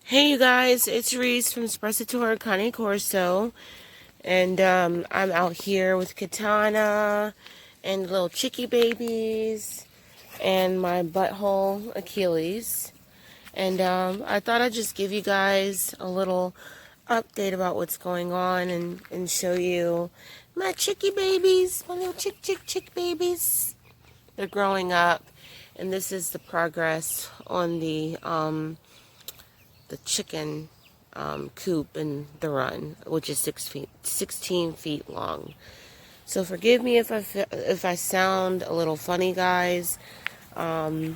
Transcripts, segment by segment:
Hey you guys, it's Reese from Sprezzatura Cane Corso, and I'm out here with Kitana and the little chickie babies and my butthole Achilles. And I thought I'd just give you guys a little update about what's going on and show you my chickie babies, my little chick babies. They're growing up, and this is the progress on the chicken coop in the run, which is 16 feet long. So forgive me if I sound a little funny, guys. I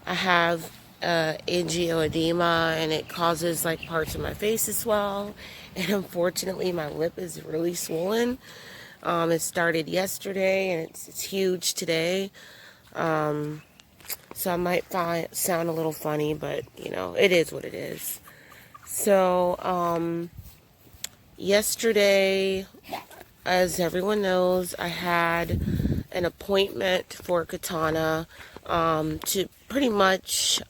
have angioedema, and it causes like parts of my face to swell. And unfortunately, my lip is really swollen. It started yesterday, and it's huge today. So I might sound a little funny, but you know, it is what it is. So, yesterday, as everyone knows, I had an appointment for Katana to pretty much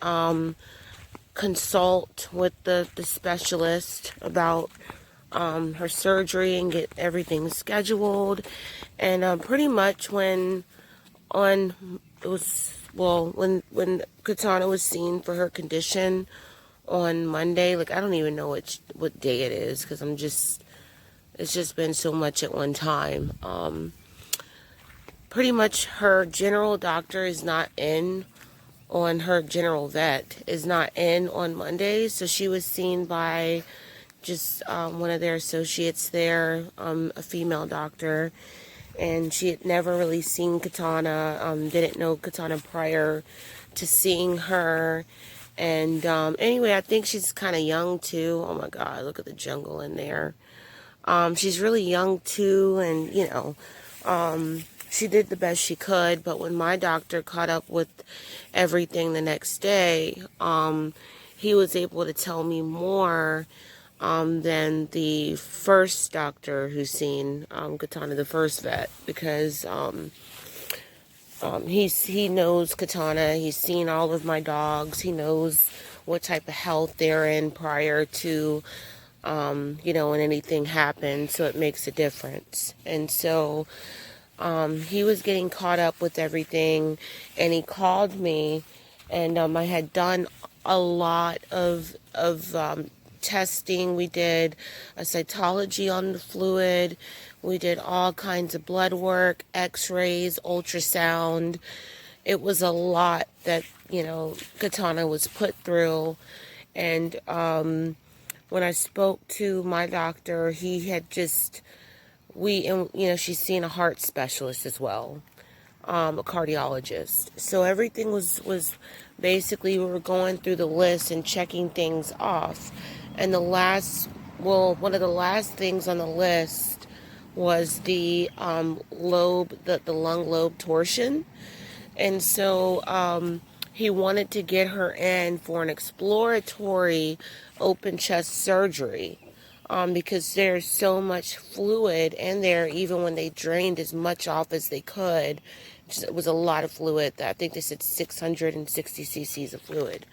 consult with the specialist about her surgery and get everything scheduled. And pretty much when it was when Katana was seen for her condition on Monday, like I don't even know what day it is because it's just been so much at one time. Pretty much her general doctor is not in on her general vet is not in on Mondays, so she was seen by just one of their associates there, a female doctor, and she had never really seen Katana, didn't know Katana prior to seeing her. And anyway, I think she's kind of young too. Oh my God, look at the jungle in there. She's really young too, and you know, she did the best she could. But when my doctor caught up with everything the next day, he was able to tell me more than the first doctor who's seen Katana, the first vet, because he knows Katana. He's seen all of my dogs. He knows what type of health they're in prior to, you know, when anything happens. So it makes a difference. And so he was getting caught up with everything, and he called me, and I had done a lot of testing. We did a cytology on the fluid. We did all kinds of blood work, x-rays, ultrasound. It was a lot that, you know, Katana was put through. And when I spoke to my doctor, he had just, and you know, she's seen a heart specialist as well, a cardiologist. So everything was basically, we were going through the list and checking things off. And one of the last things on the list was the the lung lobe torsion. And so he wanted to get her in for an exploratory open chest surgery because there's so much fluid in there. Even when they drained as much off as they could, it was a lot of fluid. I think they said 660 cc's of fluid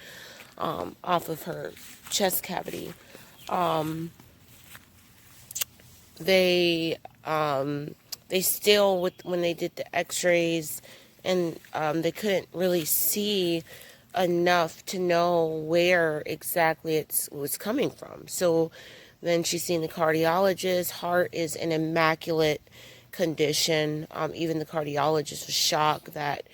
off of her chest cavity. They still, when they did the x-rays, and they couldn't really see enough to know where exactly it was coming from. So then she's seen the cardiologist. Heart is in immaculate condition. Even the cardiologist was shocked that,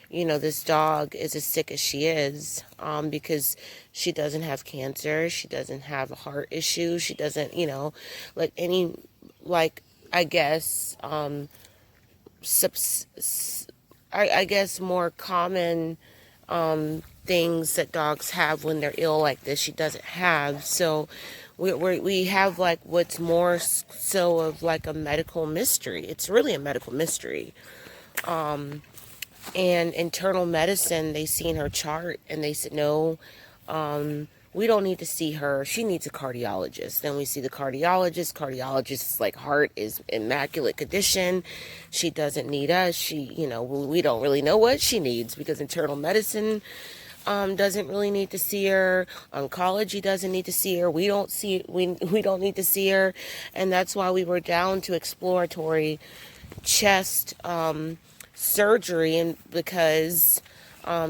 you know, this dog is as sick as she is, because she doesn't have cancer. She doesn't have a heart issue. She doesn't, you know, like any, like, I guess, I guess more common things that dogs have when they're ill like this, she doesn't have. So we have like what's more so of like a medical mystery. It's really a medical mystery. And internal medicine, they seen her chart and they said, no, we don't need to see her. She needs a cardiologist. Then we see the cardiologist. Cardiologist is like, heart is immaculate condition. She doesn't need us. You know, we don't really know what she needs because internal medicine doesn't really need to see her. Oncology doesn't need to see her. We don't need to see her, and that's why we were down to exploratory chest surgery, and because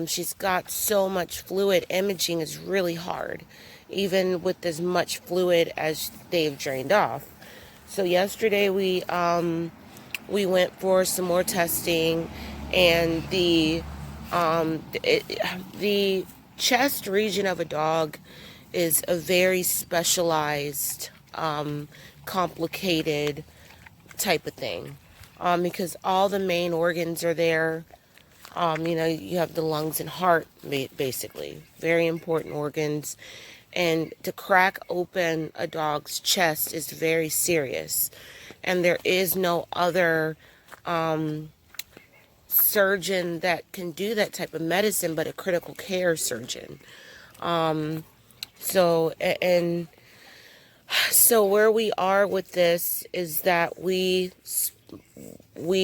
she's got so much fluid, imaging is really hard, even with as much fluid as they've drained off. So yesterday we went for some more testing, and the chest region of a dog is a very specialized, complicated type of thing, because all the main organs are there. You have the lungs and heart, basically, very important organs. And to crack open a dog's chest is very serious. And there is no other surgeon that can do that type of medicine but a critical care surgeon. So where we are with this is that we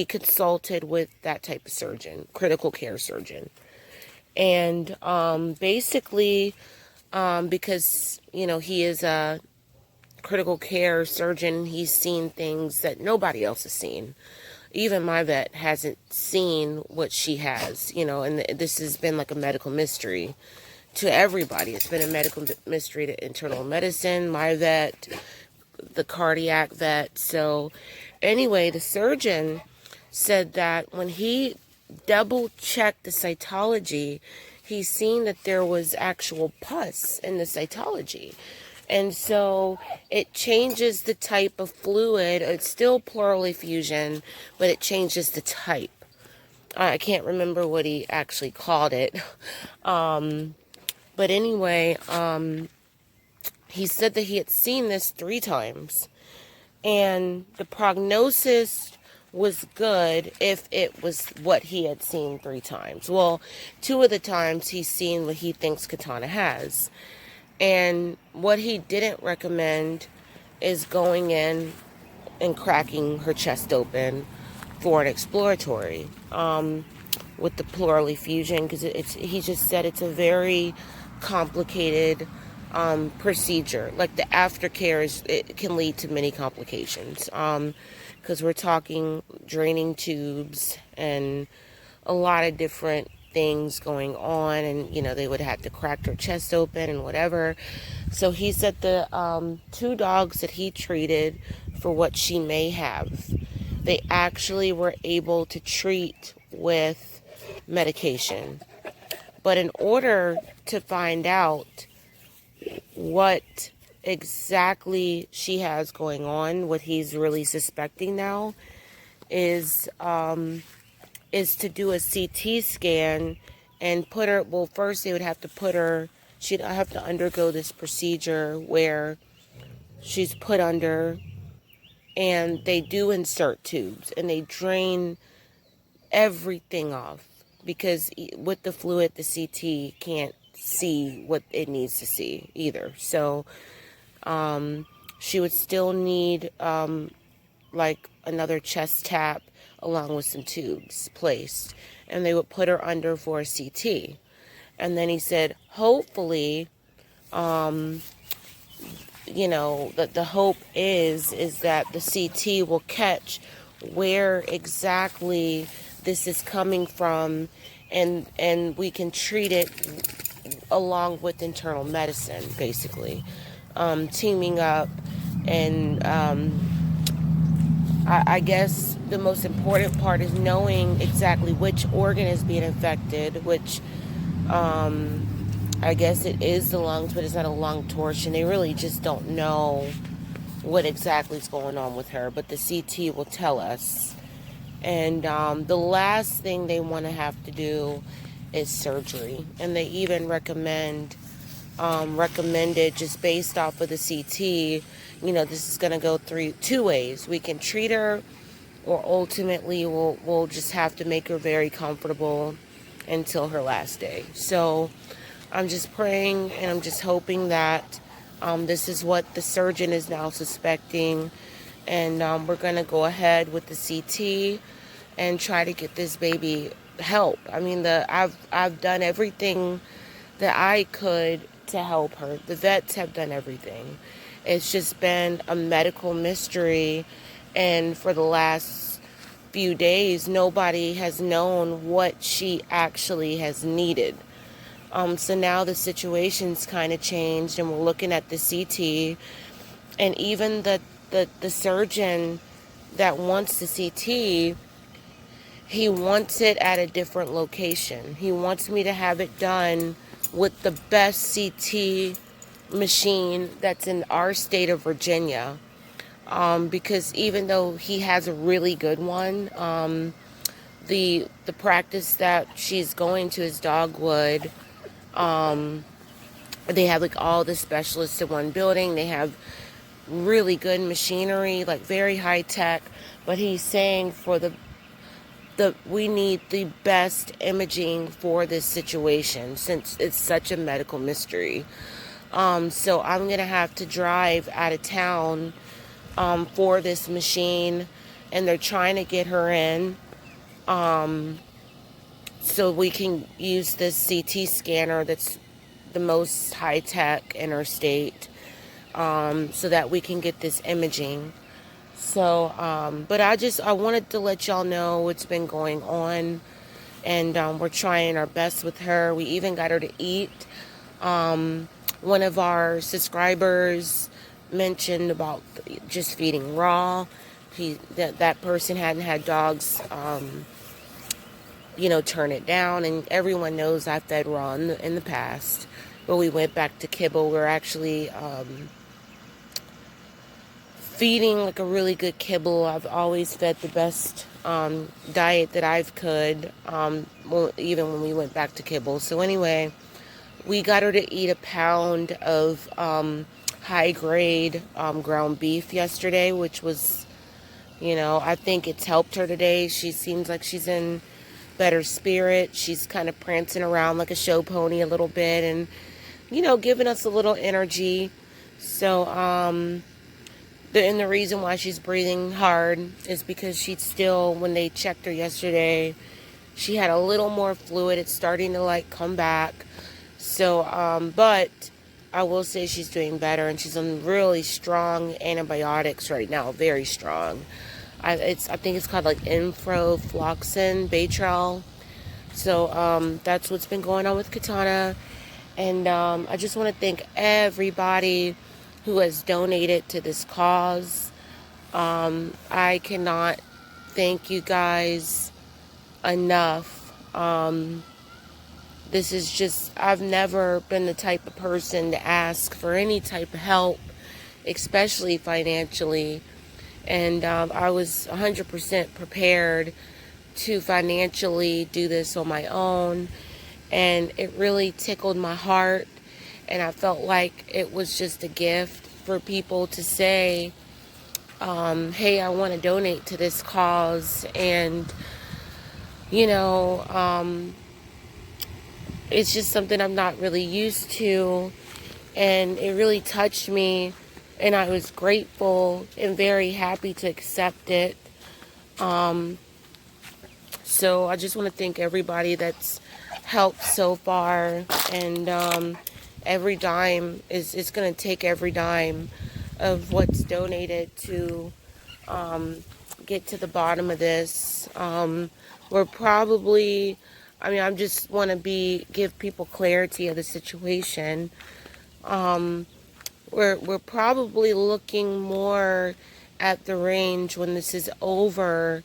consulted with that type of surgeon, critical care surgeon. And basically, because, he is a critical care surgeon, he's seen things that nobody else has seen. Even my vet hasn't seen what she has, and this has been like a medical mystery to everybody. It's been a medical mystery to internal medicine, my vet, the cardiac vet. So anyway, the surgeon said that when he double checked the cytology, he's seen that there was actual pus in the cytology. And so it changes the type of fluid. It's still pleural effusion, but it changes the type. I can't remember what he actually called it. But anyway, he said that he had seen this 3 times. And the prognosis was good if it was what he had seen 3 times. Well, 2 of the times he's seen what he thinks Kitana has. And what he didn't recommend is going in and cracking her chest open for an exploratory with the pleural effusion, because he just said it's a very complicated procedure. Like the aftercare it can lead to many complications, because we're talking draining tubes and a lot of different things going on, and they would have to crack her chest open and whatever. So he said the 2 dogs that he treated for what she may have, they actually were able to treat with medication. But in order to find out what exactly she has going on, what he's really suspecting now is to do a CT scan and put her, well, first they would have to put her, she'd have to undergo this procedure where she's put under, and they do insert tubes and they drain everything off, because with the fluid, the CT can't see what it needs to see either. So she would still need like another chest tap along with some tubes placed, and they would put her under for a CT. And then he said, hopefully, the hope is that the CT will catch where exactly this is coming from, and we can treat it along with internal medicine, basically, teaming up. And I guess the most important part is knowing exactly which organ is being affected, which I guess it is the lungs, but it's not a lung torsion. They really just don't know what exactly is going on with her, but the CT will tell us. And the last thing they want to have to do is surgery. And they even recommended just based off of the CT, this is going to go 2 ways. We can treat her, or ultimately we'll just have to make her very comfortable until her last day. So I'm just praying and I'm just hoping that this is what the surgeon is now suspecting, and we're going to go ahead with the CT and try to get this baby help. I mean, I've done everything that I could to help her. The vets have done everything. It's just been a medical mystery, and for the last few days, nobody has known what she actually has needed. So now the situation's kind of changed, and we're looking at the CT, and even the surgeon that wants the CT, he wants it at a different location. He wants me to have it done with the best CT machine that's in our state of Virginia. Because even though he has a really good one, the practice that she's going to is Dogwood. They have like all the specialists in one building. They have really good machinery, like very high tech. But he's saying for the we need the best imaging for this situation since it's such a medical mystery. So I'm gonna have to drive out of town for this machine, and they're trying to get her in so we can use this CT scanner that's the most high tech in our state, so that we can get this imaging. So, but I wanted to let y'all know what's been going on, and we're trying our best with her. We even got her to eat. One of our subscribers mentioned about just feeding raw. That person hadn't had dogs, turn it down, and everyone knows I fed raw in the past. But we went back to kibble. We're actually feeding like a really good kibble. I've always fed the best diet that I've could, even when we went back to kibble. So anyway, we got her to eat a pound of high grade ground beef yesterday, which was, I think it's helped her today. She seems like she's in better spirit. She's kind of prancing around like a show pony a little bit, and giving us a little energy. So the reason why she's breathing hard is because she's still, when they checked her yesterday, she had a little more fluid. It's starting to come back. So, but I will say she's doing better, and she's on really strong antibiotics right now, very strong. I think it's called infrofloxacin, Baytril. So that's what's been going on with Kitana. And I just want to thank everybody who has donated to this cause. I cannot thank you guys enough. This is just, I've never been the type of person to ask for any type of help, especially financially. And I was 100% prepared to financially do this on my own. And it really tickled my heart. And I felt like it was just a gift for people to say, hey, I want to donate to this cause. And, it's just something I'm not really used to. And it really touched me. And I was grateful and very happy to accept it. So I just want to thank everybody that's helped so far. And every dime it's going to take every dime of what's donated to get to the bottom of this. We're probably, I just want to give people clarity of the situation. We're probably looking more at the range when this is over,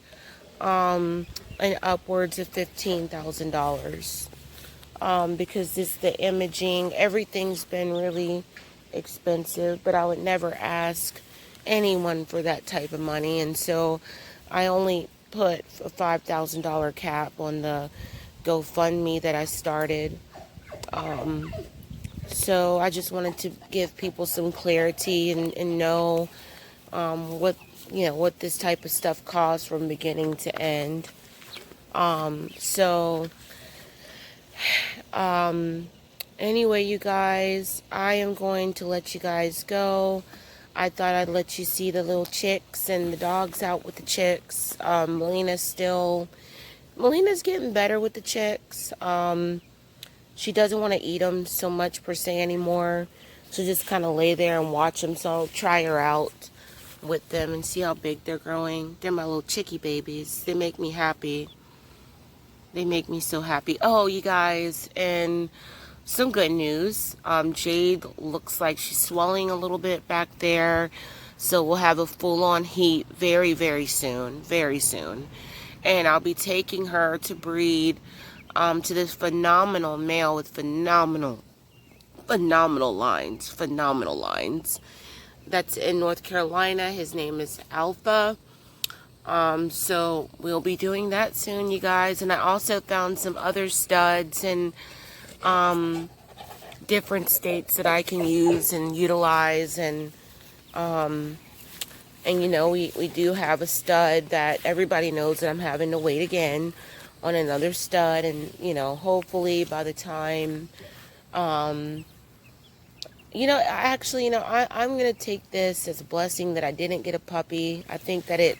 and upwards of $15,000. Because the imaging, everything's been really expensive, but I would never ask anyone for that type of money. And so I only put a $5,000 cap on the GoFundMe that I started. So I just wanted to give people some clarity and know what this type of stuff costs from beginning to end. Anyway, you guys, I am going to let you guys go. I thought I'd let you see the little chicks and the dogs out with the chicks. Melina's getting better with the chicks. she doesn't want to eat them so much per se anymore. So just kind of lay there and watch them. So I'll try her out with them and see how big they're growing. They're my little chickie babies. They make me happy. They make me so happy. Oh, you guys, and some good news. Jade looks like she's swelling a little bit back there. So we'll have a full-on heat very, very soon. Very soon. And I'll be taking her to breed to this phenomenal male with phenomenal lines. That's in North Carolina. His name is Alpha. So we'll be doing that soon, you guys. And I also found some other studs in different states that I can use and utilize. And you know, we do have a stud that everybody knows that I'm having to wait again on another stud. And, you know, hopefully by the time, you know, I'm going to take this as a blessing that I didn't get a puppy. I think that it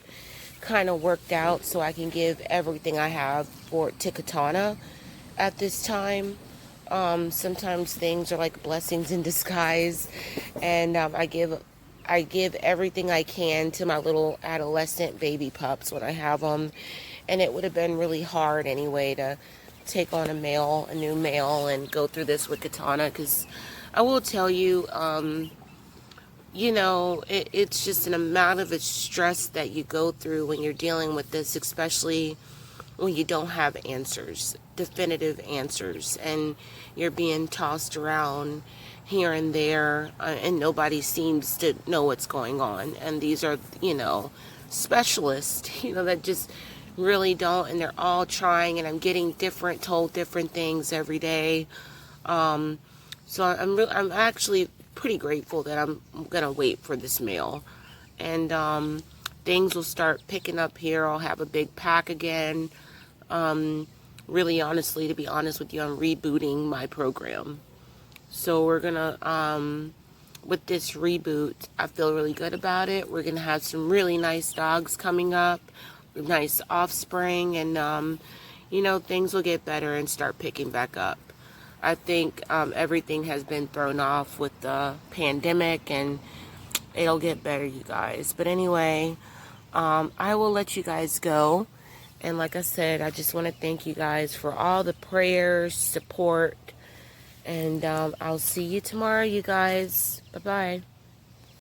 kind of worked out so I can give everything I have to Kitana at this time. Sometimes things are like blessings in disguise, and I give everything I can to my little adolescent baby pups when I have them, and it would have been really hard anyway to take on a new male, and go through this with Kitana, because I will tell you, you know, it's just an amount of stress that you go through when you're dealing with this, especially when you don't have answers, definitive answers, and you're being tossed around here and there, and nobody seems to know what's going on. And these are, you know, specialists, you know, that just really don't, and they're all trying, and I'm getting told different things every day. So I'm actually pretty grateful that I'm gonna wait for this male, and things will start picking up here. I'll have a big pack again. Really, honestly, to be honest with you, I'm rebooting my program. So we're gonna, with this reboot, I feel really good about it. We're gonna have some really nice dogs coming up, nice offspring, and you know, things will get better and start picking back up. I think everything has been thrown off with the pandemic, and it'll get better, you guys. But anyway, I will let you guys go. And like I said, I just want to thank you guys for all the prayers, support, and I'll see you tomorrow, you guys. Bye-bye.